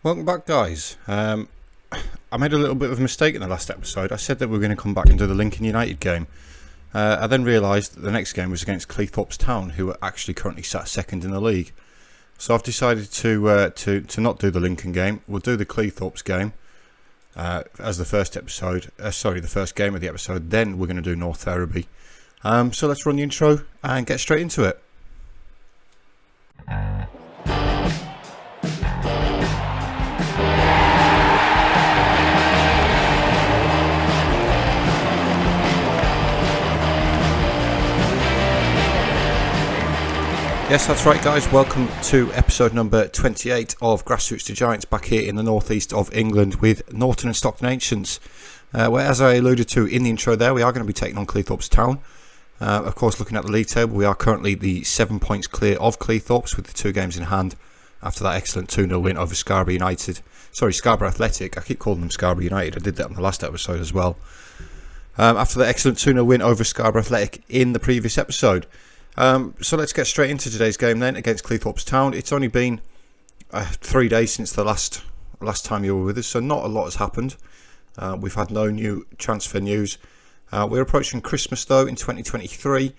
Welcome back, guys. I made a little bit of a mistake in the last episode. I said that we were going to come back and do the Lincoln United game. I then realised that the next game was against Cleethorpes Town, who are actually currently sat second in the league. So I've decided to not do the Lincoln game. We'll do the Cleethorpes game as the first episode. The first game of the episode. Then we're going to do North Ferriby. So let's run the intro and get straight into it. Yes, that's right, guys. Welcome to episode number 28 of Grassroots to Giants, back here in the northeast of England with Norton and Stockton Ancients. Where, as I alluded to in the intro there, we are going to be taking on Cleethorpes Town. Of course, looking at the league table, we are currently the 7 points clear of Cleethorpes with the 2 games in hand after that excellent 2-0 win over Scarborough Athletic. I keep calling them Scarborough United. I did that on the last episode as well. After that excellent 2-0 win over Scarborough Athletic in the previous episode. So let's get straight into today's game then against Cleethorpes Town. It's only been 3 days since the last time you were with us, so not a lot has happened. We've had no new transfer news. We're approaching Christmas though in 2023,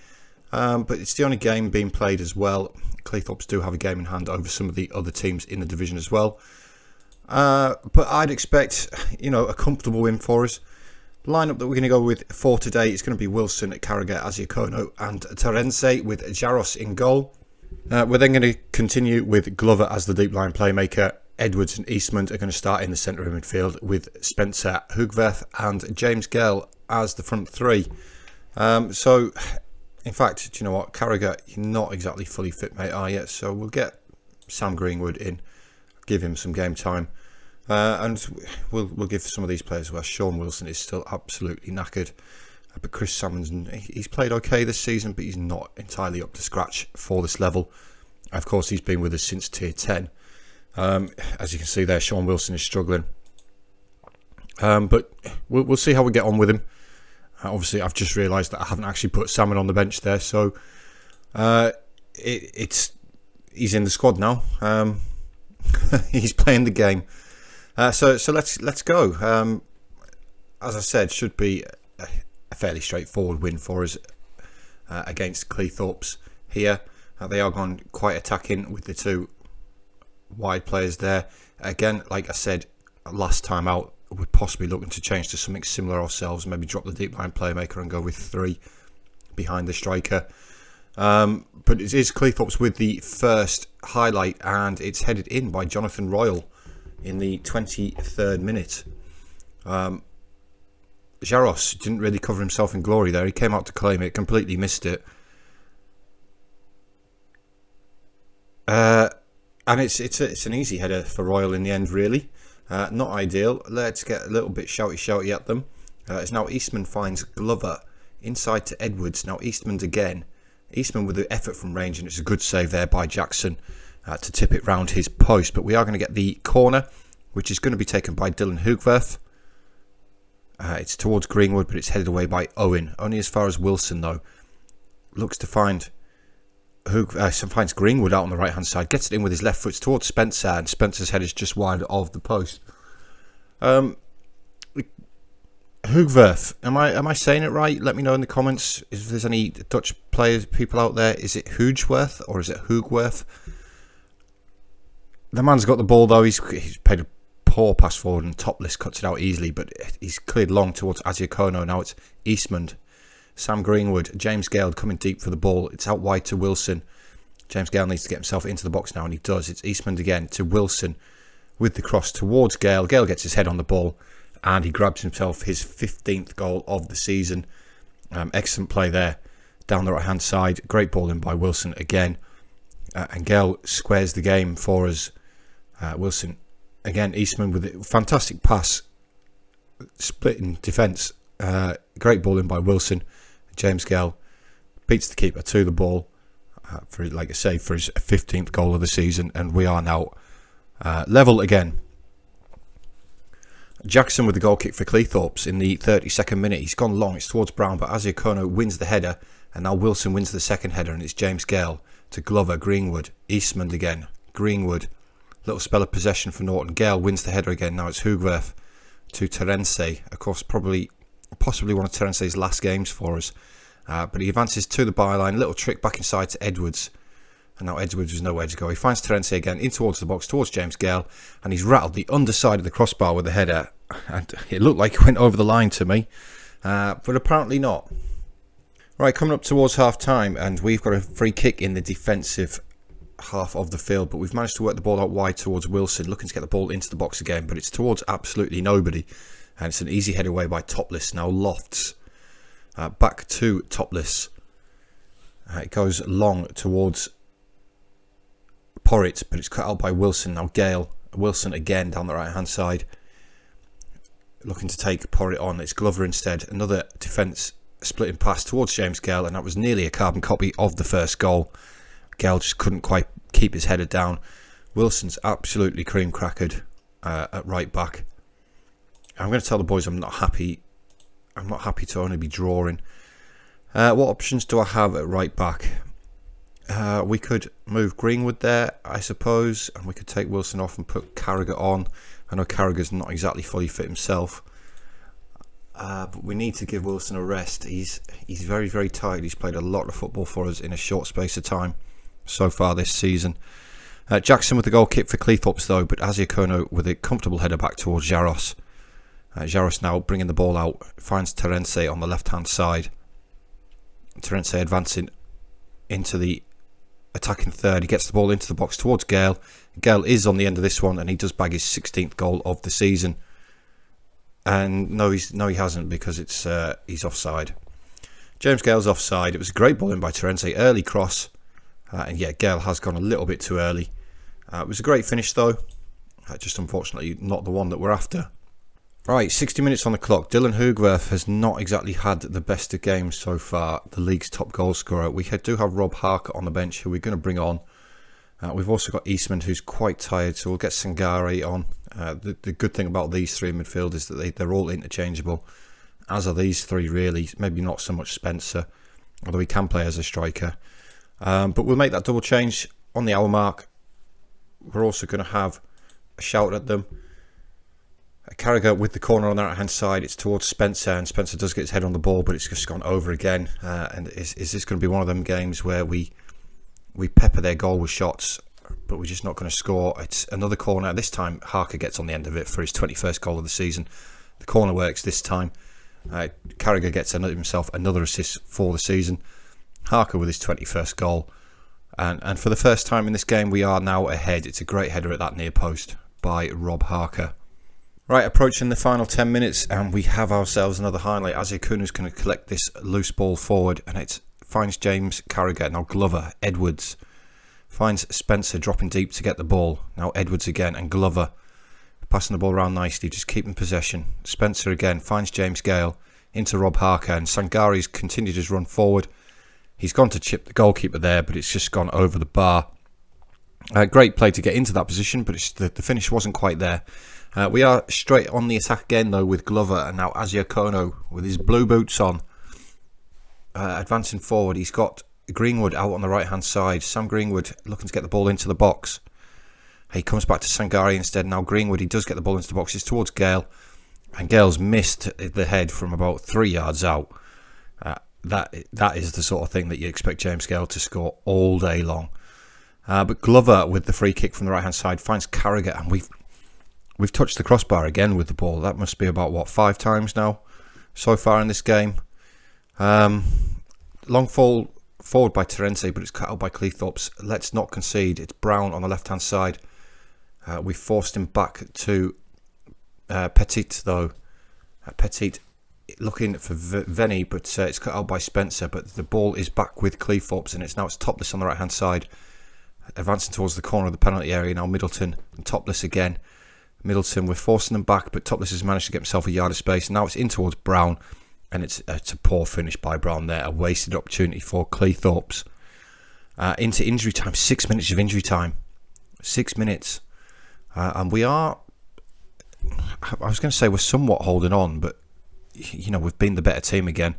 but it's the only game being played as well. Cleethorpes do have a game in hand over some of the other teams in the division as well. But I'd expect, a comfortable win for us. Lineup that we're going to go with for today is going to be Wilson, Carragher, Asiakono and Terence with Jaros in goal. We're then going to continue with Glover as the deep line playmaker. Edwards and Eastman are going to start in the centre of midfield with Spencer, Hugverth and James Gale as the front three. So, in fact, do you know what? Carragher, you're not exactly fully fit, mate, are you? So we'll get Sam Greenwood in, give him some game time. And we'll give some of these players as well. Sean Wilson is still absolutely knackered. But Chris Salmons, he's played okay this season, but he's not entirely up to scratch for this level. Of course, he's been with us since Tier 10. As you can see there, Sean Wilson is struggling. But we'll see how we get on with him. Obviously, I've just realised that I haven't actually put Salmon on the bench there. So he's in the squad now. He's playing the game. So let's go. As I said, should be a fairly straightforward win for us against Cleethorpes here. They are gone quite attacking with the 2 wide players there. Again, like I said last time out, we're possibly looking to change to something similar ourselves. Maybe drop the deep line playmaker and go with 3 behind the striker. But it is Cleethorpes with the first highlight, and it's headed in by Jonathan Royal in the 23rd minute. Jaros didn't really cover himself in glory there. He came out to claim it, completely missed it. And it's an easy header for Royal in the end, really. Not ideal. Let's get a little bit shouty at them. As now Eastman finds Glover inside to Edwards. Now Eastman again. Eastman with the effort from range, and it's a good save there by Jackson to tip it round his post. But we are going to get the corner, which is going to be taken by Dylan Hugverth. It's towards Greenwood, but it's headed away by Owen. Only as far as Wilson, though. Looks to find finds Greenwood out on the right-hand side. Gets it in with his left foot towards Spencer, and Spencer's head is just wide of the post. Hugverth, am I saying it right? Let me know in the comments if there's any Dutch people out there. Is it Hugworth or is it Hugworth? The man's got the ball though. He's paid a poor pass forward and Topless cuts it out easily, but he's cleared long towards Asiakono. Now it's Eastman, Sam Greenwood, James Gale coming deep for the ball. It's out wide to Wilson. James Gale needs to get himself into the box now, and he does. It's Eastman again to Wilson with the cross towards Gale. Gale gets his head on the ball, and he grabs himself his 15th goal of the season. Excellent play there down the right hand side. Great ball in by Wilson again. And Gale squares the game for us. Wilson again. Eastman with a fantastic pass. Split in defence. Great ball in by Wilson. James Gale beats the keeper to the ball for his 15th goal of the season. And we are now level again. Jackson with the goal kick for Cleethorpes in the 32nd minute. He's gone long. It's towards Brown, but Asiakono wins the header. And now Wilson wins the second header, and it's James Gale to Glover, Greenwood, Eastman again, Greenwood, Little spell of possession for Norton. Gale wins the header again. Now it's Hugwerth to Terence. Of course, possibly one of Terence's last games for us. But he advances to the byline. Little trick back inside to Edwards. And now Edwards has nowhere to go. He finds Terence again in towards the box, towards James Gale. And he's rattled the underside of the crossbar with the header. And it looked like it went over the line to me. But apparently not. Right, coming up towards half-time. And we've got a free kick in the defensive half of the field. But we've managed to work the ball out wide towards Wilson. Looking to get the ball into the box again. But it's towards absolutely nobody. And it's an easy head away by Topless. Now Lofts. Back to Topless. It goes long towards Porritt, but it's cut out by Wilson. Now Gale. Wilson again down the right hand side. Looking to take Porritt on. It's Glover instead. Another defence splitting pass towards James Gale, and that was nearly a carbon copy of the first goal. Gale just couldn't quite keep his header down. Wilson's absolutely cream crackered at right back. I'm going to tell the boys I'm not happy. I'm not happy to only be drawing. What options do I have at right back? We could move Greenwood there, I suppose, and we could take Wilson off and put Carragher on. I know Carragher's not exactly fully fit himself, but we need to give Wilson a rest. He's very, very tired. He's played a lot of football for us in a short space of time so far this season. Jackson with the goal kick for Cleethorpes though, but Asiakono with a comfortable header back towards Jaros. Jaros now bringing the ball out, finds Terence on the left hand side. Terence advancing into the attacking third. He gets the ball into the box towards Gale. Gale is on the end of this one, and he does bag his 16th goal of the season. And no, he hasn't, because he's offside. James Gale's offside. It was a great ball in by Terence, early cross, and yeah, Gale has gone a little bit too early. It was a great finish though, just unfortunately not the one that we're after. Right, 60 minutes on the clock. Dylan Hugwerth has not exactly had the best of games so far, the league's top goal scorer. We do have Rob Harker on the bench, who we're going to bring on. We've also got Eastman, who's quite tired, so we'll get Sangare on. The good thing about these three in midfield is that they're all interchangeable, as are these three really. Maybe not so much Spencer, although he can play as a striker. But we'll make that double change on the hour mark. We're also going to have a shout at them. Carragher with the corner on the right hand side. It's towards Spencer, and Spencer does get his head on the ball, but it's just gone over again. And is this going to be one of them games where we pepper their goal with shots, but we're just not going to score? It's another corner. This time Harker gets on the end of it for his 21st goal of the season. The corner works this time. Carragher gets himself another assist for the season. Harker with his 21st goal, and for the first time in this game we are now ahead. It's a great header at that near post by Rob Harker. Right, approaching the final 10 minutes, and we have ourselves another highlight. Asiakunu's going to collect this loose ball forward, and it finds James Carragher. Now Glover, Edwards, finds Spencer dropping deep to get the ball. Now Edwards again, and Glover passing the ball around nicely, just keeping possession. Spencer again finds James Gale into Rob Harker, and Sangari's continued his run forward. He's gone to chip the goalkeeper there, but it's just gone over the bar. Great play to get into that position, but the finish wasn't quite there. We are straight on the attack again though with Glover, and now Asiakono with his blue boots on, advancing forward. He's got Greenwood out on the right hand side. Sam Greenwood looking to get the ball into the box. He comes back to Sangari instead. Now Greenwood, he does get the ball into the box. It's towards Gale, and Gale's missed the head from about 3 yards out. That is the sort of thing that you expect James Gale to score all day long. But Glover with the free kick from the right hand side finds Carragher, and we've touched the crossbar again with the ball. That must be about 5 times now so far in this game. Long fall forward by Terence, but it's cut out by Cleethorpes. Let's not concede. It's Brown on the left hand side. We forced him back to Petit though. Petit looking for Venny, but it's cut out by Spencer. But the ball is back with Cleethorpes, and it's Topless on the right hand side, advancing towards the corner of the penalty area. Now Middleton and Topless again. Middleton, we're forcing them back, but Topless has managed to get himself a yard of space. Now it's in towards Brown, and it's a poor finish by Brown there. A wasted opportunity for Cleethorpes. Into injury time, 6 minutes of injury time. 6 minutes. And we are, I was going to say we're somewhat holding on, but we've been the better team again.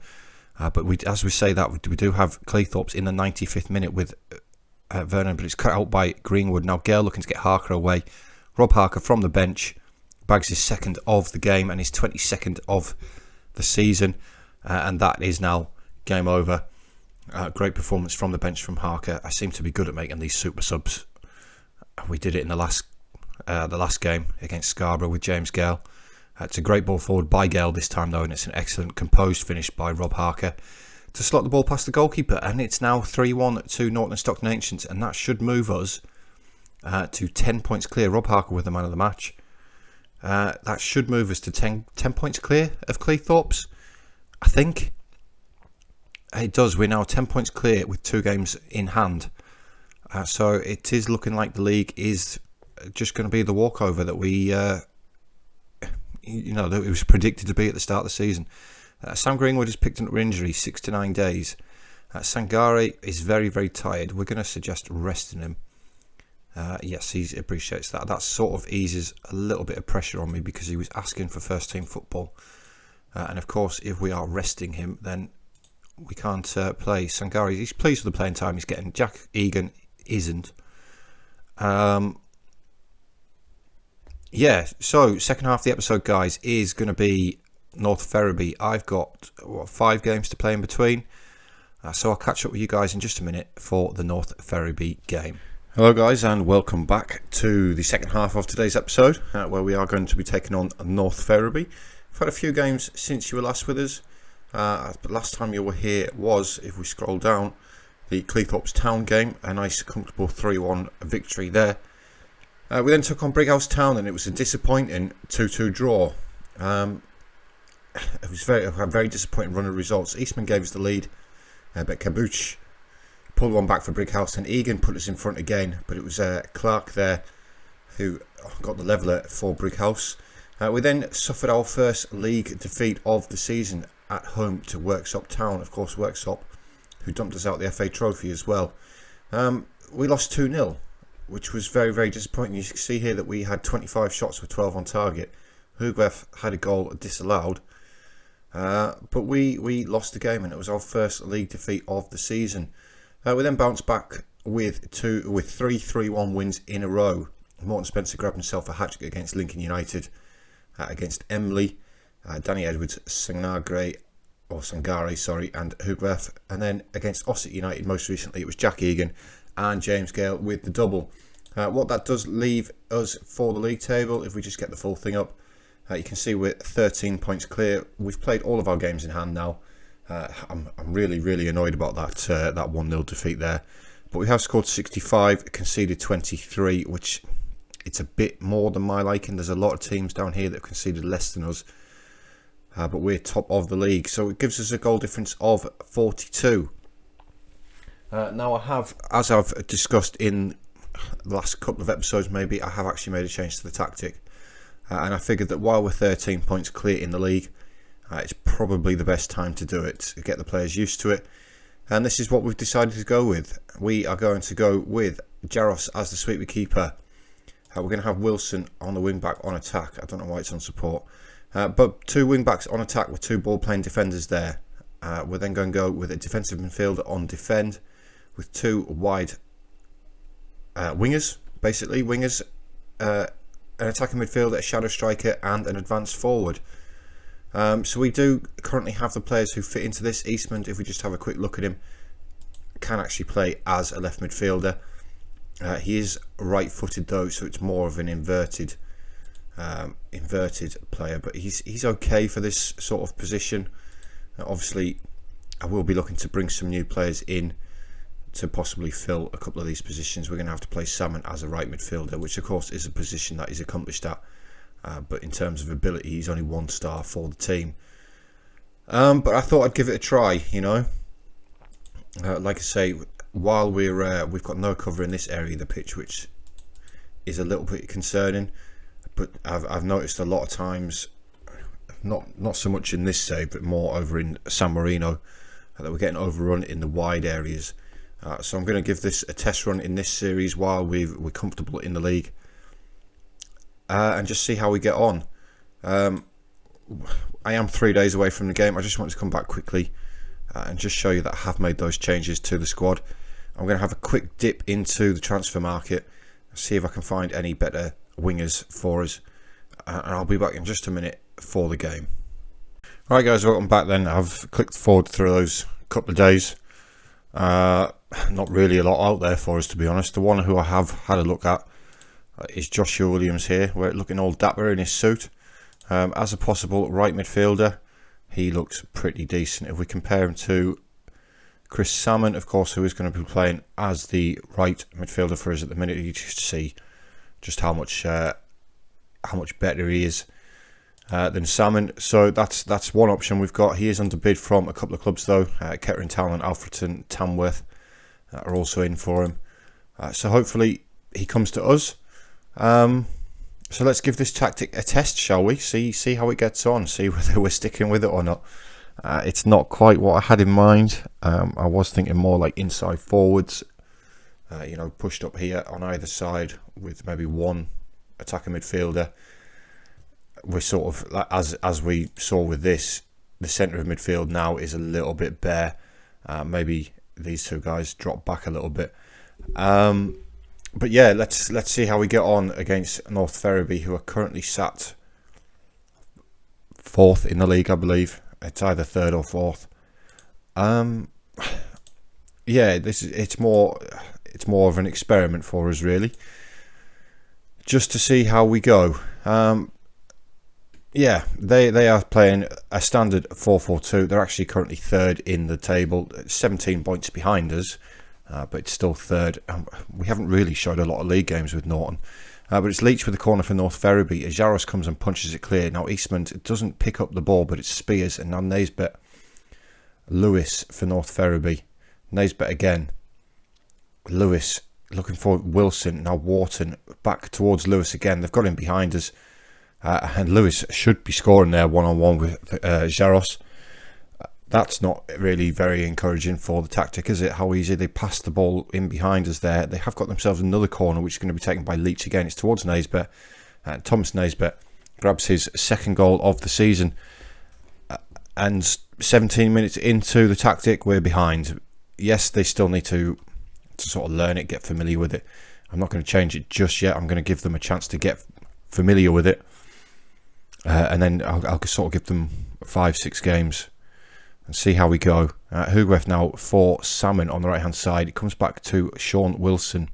But as we say that, we do have Cleethorpes in the 95th minute with Vernon, but it's cut out by Greenwood. Now Gale looking to get Harker away. Rob Harker from the bench bags his second of the game and his 22nd of the season, and that is now game over. Great performance from the bench from Harker. I seem to be good at making these super subs. We did it in the last game against Scarborough with James Gale. It's a great ball forward by Gale this time though, and it's an excellent composed finish by Rob Harker to slot the ball past the goalkeeper, and it's now 3-1 to Norton Stockton Ancients, and that should move us to 10 points clear. Rob Harker with the man of the match. That should move us to 10 points clear of Cleethorpes, I think. It does. We're now 10 points clear with 2 games in hand. So it is looking like the league is just going to be the walkover that we, that it was predicted to be at the start of the season. Sam Greenwood has picked up an injury, 6 to 9 days. Sangare is very, very tired. We're going to suggest resting him. Yes, he appreciates that. That sort of eases a little bit of pressure on me because he was asking for first team football. And of course, if we are resting him, then we can't play Sangare. He's pleased with the playing time he's getting. Jack Egan isn't. So second half of the episode, guys, is going to be North Ferriby. I've got 5 games to play in between, so I'll catch up with you guys in just a minute for the North Ferriby game. Hello guys, and welcome back to the second half of today's episode, where we are going to be taking on North Ferriby. We've had a few games since you were last with us, but last time you were here was, if we scroll down, the Cleethorpes Town game, a nice comfortable 3-1 victory there. We then took on Brighouse Town, and it was a disappointing 2-2 draw. It was a very disappointing run of results. Eastman gave us the lead, but Kabuch pulled one back for Brighouse, and Egan put us in front again, but it was Clark there who got the leveller for Brighouse. We then suffered our first league defeat of the season at home to Worksop Town. Of course, Worksop, who dumped us out the FA Trophy as well. We lost 2-0, which was very, very disappointing. You can see here that we had 25 shots with 12 on target. Hugwef had a goal disallowed. But we lost the game, and it was our first league defeat of the season. We then bounced back with 3 3-1 wins in a row. Morton Spencer grabbed himself a hat-trick against Lincoln United, against Emley, Danny Edwards, Sangare, and Hugwef. And then against Ossett United most recently, it was Jack Egan and James Gale with the double. What that does leave us for the league table, if we just get the full thing up, you can see we're 13 points clear. We've played all of our games in hand now. I'm really, really annoyed about that 1-0 defeat there. But we have scored 65, conceded 23, which it's a bit more than my liking. There's a lot of teams down here that have conceded less than us. But we're top of the league. So it gives us a goal difference of 42. Now I have, as I've discussed in the last couple of episodes maybe, I have actually made a change to the tactic. And I figured that while we're 13 points clear in the league, it's probably the best time to do it, to get the players used to it. And this is what we've decided to go with. We are going to go with Jaros as the sweeper keeper. We're going to have Wilson on the wing back on attack. I don't know why it's on support. But 2 wing backs on attack with 2 ball playing defenders there. We're then going to go with a defensive midfielder on defend with 2 wide wingers, basically wingers, an attacking midfielder, a shadow striker, and an advanced forward. So we do currently have the players who fit into this. Eastman, if we just have a quick look at him, can actually play as a left midfielder. He is right-footed though, so it's more of an inverted player, but he's okay for this sort of position. Obviously, I will be looking to bring some new players in to possibly fill a couple of these positions. We're going to have to play Salmon as a right midfielder, which of course is a position that he's accomplished at. But in terms of ability, he's only 1 star for the team. But I thought I'd give it a try, you know. Like I say, while we've got no cover in this area of the pitch, which is a little bit concerning. But I've noticed a lot of times, not so much in this save, but more over in San Marino, that we're getting overrun in the wide areas. So I'm going to give this a test run in this series while we're comfortable in the league. And just see how we get on. I am 3 days away from the game. I just want to come back quickly and just show you that I have made those changes to the squad. I'm going to have a quick dip into the transfer market, see if I can find any better wingers for us, and I'll be back in just a minute for the game. Alright guys, welcome back then. I've clicked forward through those couple of days. Not really a lot out there for us, to be honest. The one who I have had a look at is Joshua Williams here. We're looking all dapper in his suit. As a possible right midfielder, he looks pretty decent. If we compare him to Chris Salmon, of course, who is going to be playing as the right midfielder for us at the minute, you just see just how much better he is than Salmon. So that's one option we've got. He is under bid from a couple of clubs though. Kettering Town and Alfreton Tamworth are also in for him. So hopefully he comes to us. So let's give this tactic a test, shall we? See how it gets on. See whether we're sticking with it or not. It's not quite what I had in mind. I was thinking more like inside forwards, pushed up here on either side with maybe one attacker midfielder. We're sort of, as we saw with this, the centre of midfield now is a little bit bare. Maybe these two guys drop back a little bit. But yeah, let's see how we get on against North Ferriby, who are currently sat 4th in the league, I believe. It's either 3rd or 4th. Yeah, it's more of an experiment for us, really, just to see how we go. Yeah, they are playing a standard 4-4-2. They're actually currently 3rd in the table, 17 points behind us, but it's still 3rd. We haven't really showed a lot of league games with Norton. But it's Leach with the corner for North Ferriby. Jaros comes and punches it clear. Now Eastman doesn't pick up the ball, but it's Spears and now Naisbet. Lewis for North Ferriby. Naisbet again. Lewis looking for Wilson. Now Wharton back towards Lewis again. They've got him behind us. And Lewis should be scoring there one-on-one with Jaros. That's not really very encouraging for the tactic, is it? How easy they pass the ball in behind us there. They have got themselves another corner, which is going to be taken by Leach again. It's towards Naisbet. Thomas Naisbet grabs his second goal of the season. And 17 minutes into the tactic, we're behind. Yes, they still need to sort of learn it, get familiar with it. I'm not going to change it just yet. I'm going to give them a chance to get familiar with it. And then I'll sort of give them 5-6 games and see how we go. Hugwef now for Salmon on the right hand side. It comes back to Sean Wilson.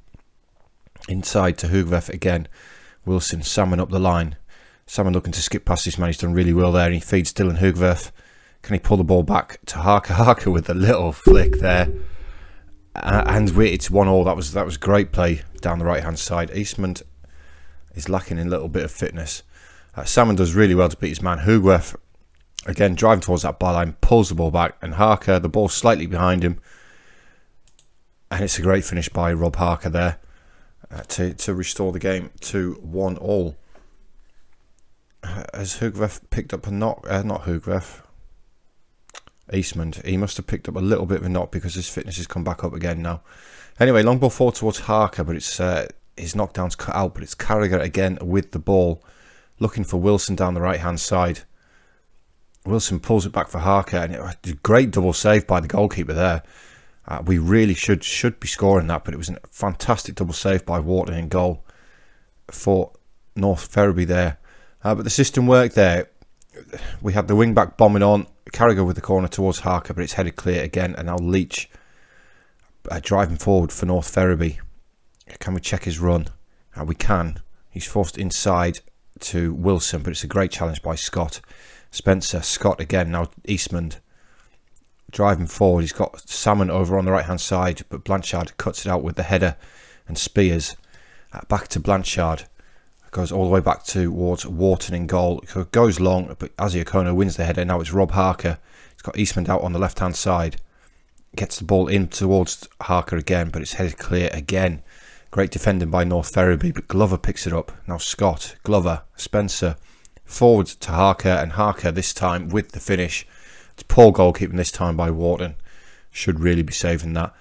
Inside to Hugwef again. Wilson, Salmon up the line. Salmon looking to skip past this man. He's done really well there, and he feeds Dylan Hugwef. Can he pull the ball back to Harker? Harker with a little flick there. And it's 1-1. That was great play down the right hand side. Eastman is lacking in a little bit of fitness. Salmon does really well to beat his man. Hugwef again driving towards that byline, pulls the ball back, and Harker, the ball slightly behind him, and it's a great finish by Rob Harker there to restore the game to 1-1. Has Hugwef picked up a knock? Not Hugwef. Eastman. He must have picked up a little bit of a knock because his fitness has come back up again now. Anyway, long ball forward towards Harker, but it's his knockdown's cut out, but it's Carragher again with the ball, looking for Wilson down the right hand side. Wilson pulls it back for Harker, and it was a great double save by the goalkeeper there. We really should be scoring that, but it was a fantastic double save by Wharton in goal for North Ferriby there. But the system worked there. We had the wing back bombing on, Carragher with the corner towards Harker, but it's headed clear again, and now Leach driving forward for North Ferriby. Can we check his run? We can. He's forced inside to Wilson, but it's a great challenge by Scott. Spencer, Scott again, now Eastman driving forward. He's got Salmon over on the right hand side, but Blanchard cuts it out with the header, and Spears back to Blanchard. Goes all the way back towards Wharton in goal. It goes long, but Asiakono wins the header. Now it's Rob Harker. He's got Eastman out on the left hand side. Gets the ball in towards Harker again, but it's headed clear again. Great defending by North Ferriby, but Glover picks it up. Now Scott, Glover, Spencer, forward to Harker, and Harker this time with the finish. It's poor goalkeeping this time by Wharton. Should really be saving that.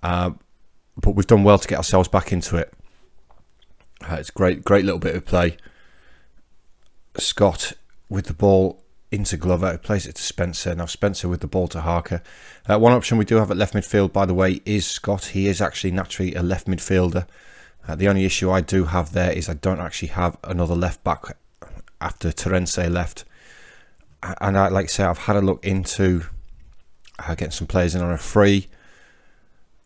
But we've done well to get ourselves back into it. It's great little bit of play. Scott with the ball into Glover, who plays it to Spencer. Now Spencer with the ball to Harker. One option we do have at left midfield, by the way, is Scott. He is actually naturally a left midfielder. The only issue I do have there is I don't actually have another left back after Terence left. And like I say, I've had a look into getting some players in on a free.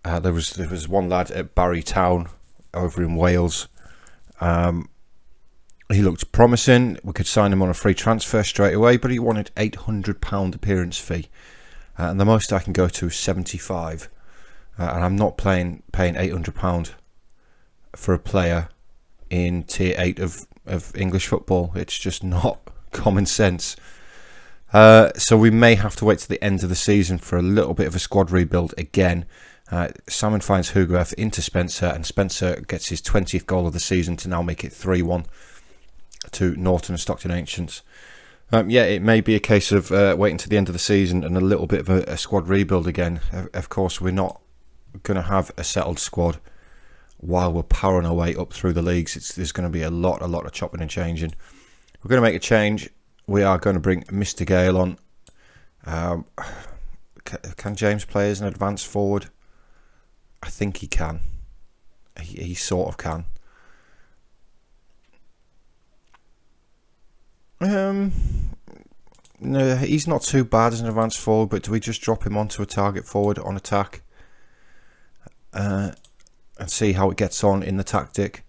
There was one lad at Barry Town over in Wales. He looked promising. We could sign him on a free transfer straight away, but he wanted £800 appearance fee. And the most I can go to is 75. And I'm not paying £800 for a player in Tier 8 of English football. It's just not common sense. So we may have to wait to the end of the season for a little bit of a squad rebuild again. Salmon finds Hugoff into Spencer, and Spencer gets his 20th goal of the season to now make it 3-1 to Norton Stockton Ancients. It may be a case of waiting to the end of the season and a little bit of a squad rebuild again. Of course, we're not going to have a settled squad while we're powering our way up through the leagues. There's going to be a lot of chopping and changing. We're going to make a change. We are going to bring Mr. Gale on. Can James play as an advanced forward? I think he can. He sort of can. No, he's not too bad as an advanced forward, but do we just drop him onto a target forward on attack and see how it gets on in the tactic?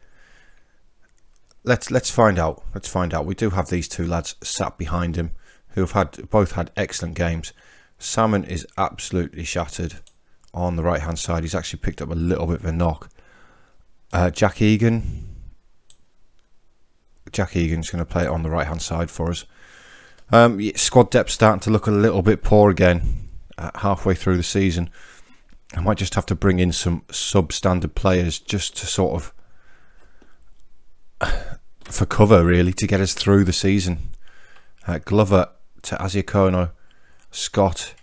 Let's find out. Let's find out. We do have these two lads sat behind him who have both had excellent games. Salmon is absolutely shattered on the right hand side. He's actually picked up a little bit of a knock. Jack Egan's going to play it on the right hand side for us. Squad depth starting to look a little bit poor again halfway through the season. I might just have to bring in some substandard players just to sort of for cover, really, to get us through the season. Glover to Asiakono. Scott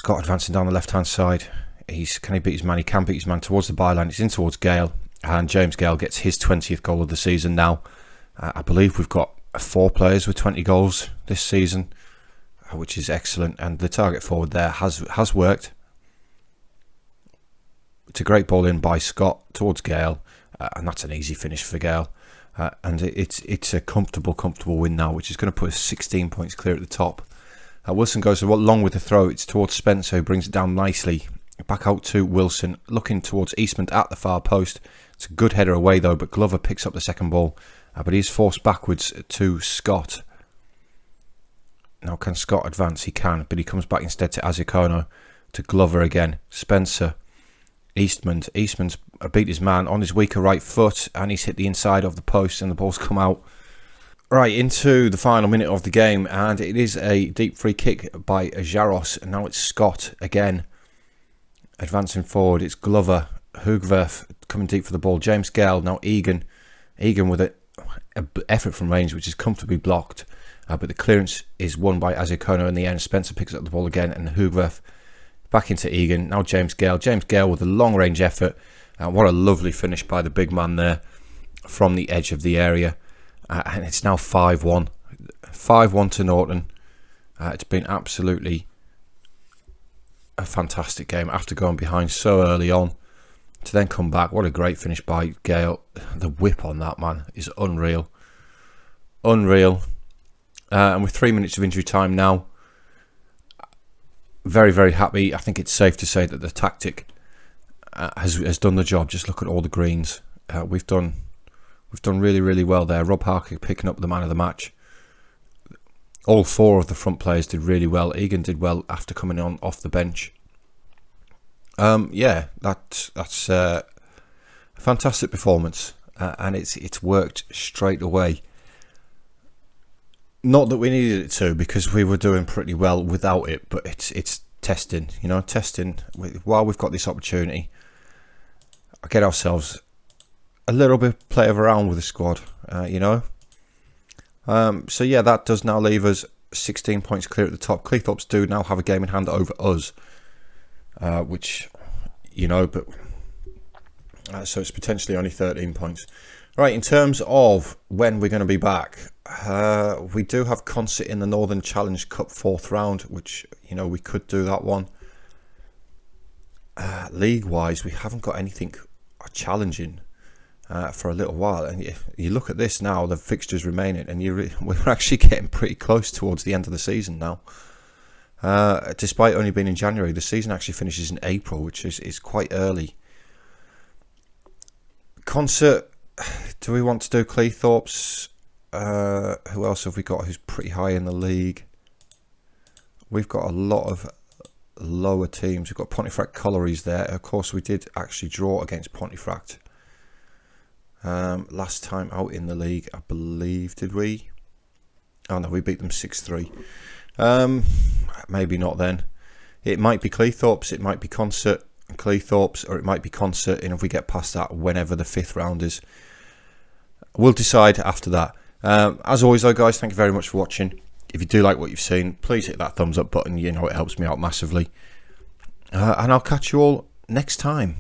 advancing down the left hand side. Can he beat his man? He can beat his man towards the byline. It's in towards Gale, and James Gale gets his 20th goal of the season now. I believe we've got 4 players with 20 goals this season, which is excellent, and the target forward there has worked. It's a great ball in by Scott towards Gale, and that's an easy finish for Gale. And it's a comfortable win now, which is going to put us 16 points clear at the top. Wilson goes along with the throw. It's towards Spencer, who brings it down nicely. Back out to Wilson, looking towards Eastman at the far post. It's a good header away though, but Glover picks up the second ball. But he's forced backwards to Scott. Now can Scott advance? He can, but he comes back instead to Asiakono, to Glover again. Spencer, Eastman's beat his man on his weaker right foot, and he's hit the inside of the post, and the ball's come out. Right, into the final minute of the game, and it is a deep free kick by Jaros, and now it's Scott again. Advancing forward, it's Glover, Hugverf coming deep for the ball, James Gale, now Egan with an effort from range, which is comfortably blocked, but the clearance is won by Asiakono in the end. Spencer picks up the ball again, and Hugverf back into Egan, now James Gale with a long range effort, and what a lovely finish by the big man there from the edge of the area. And it's now 5-1 to Norton. It's been absolutely a fantastic game after going behind so early on to then come back. What a great finish by Gale. The whip on that man is unreal. And with 3 minutes of injury time now, very, very happy. I think it's safe to say that the tactic has done the job. Just look at all the greens. We've done really, really well there. Rob Harker picking up the man of the match. All 4 of the front players did really well. Egan did well after coming on off the bench. That's a fantastic performance, and it's worked straight away. Not that we needed it to, because we were doing pretty well without it, but it's testing, while we've got this opportunity. I get ourselves a little bit play around with the squad, that does now leave us 16 points clear at the top. Cleethorpes do now have a game in hand over us, so it's potentially only 13 points. Right, in terms of when we're going to be back, we do have concert in the Northern Challenge Cup 4th round, which, you know, we could do that one. League-wise, we haven't got anything challenging for a little while. And you look at this now, the fixtures remaining, and we're actually getting pretty close towards the end of the season now. Despite only being in January, the season actually finishes in April, which is quite early. Concert, do we want to do Cleethorpes? Who else have we got who's pretty high in the league? We've got a lot of lower teams. We've got Pontefract Collieries there. Of course, we did actually draw against Pontefract last time out in the league, I believe. Did we? Oh no, we beat them 6-3. Maybe not then. It might be Cleethorpes, it might be Concert and Cleethorpes, or it might be Concert, and if we get past that, whenever the 5th round is, we'll decide after that. As always though, guys, thank you very much for watching. If you do like what you've seen, please hit that thumbs up button. You know, it helps me out massively. And I'll catch you all next time.